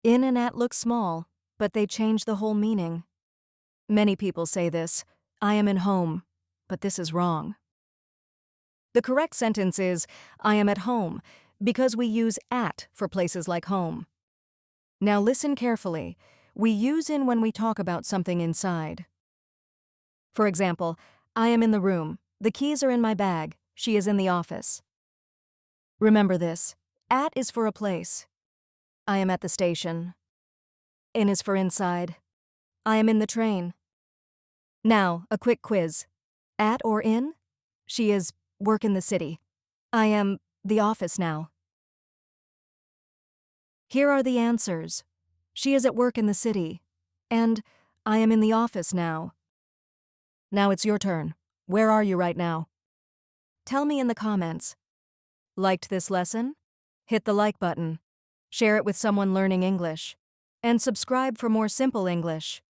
In and at look small, but they change the whole meaning. Many people say this, I am in home, but this is wrong. The correct sentence is, I am at home, because we use at for places like home. Now listen carefully. We use in when we talk about something inside. For example, I am in the room. The keys are in my bag. She is in the office. Remember this. At is for a place. I am at the station. In is for inside. I am in the train. Now, a quick quiz. At or in? She is work in the city. I am the office now. Here are the answers. She is at work in the city. And I am in the office now. Now it's your turn. Where are you right now? Tell me in the comments. Liked this lesson? Hit the like button. Share it with someone learning English. And subscribe for more simple English.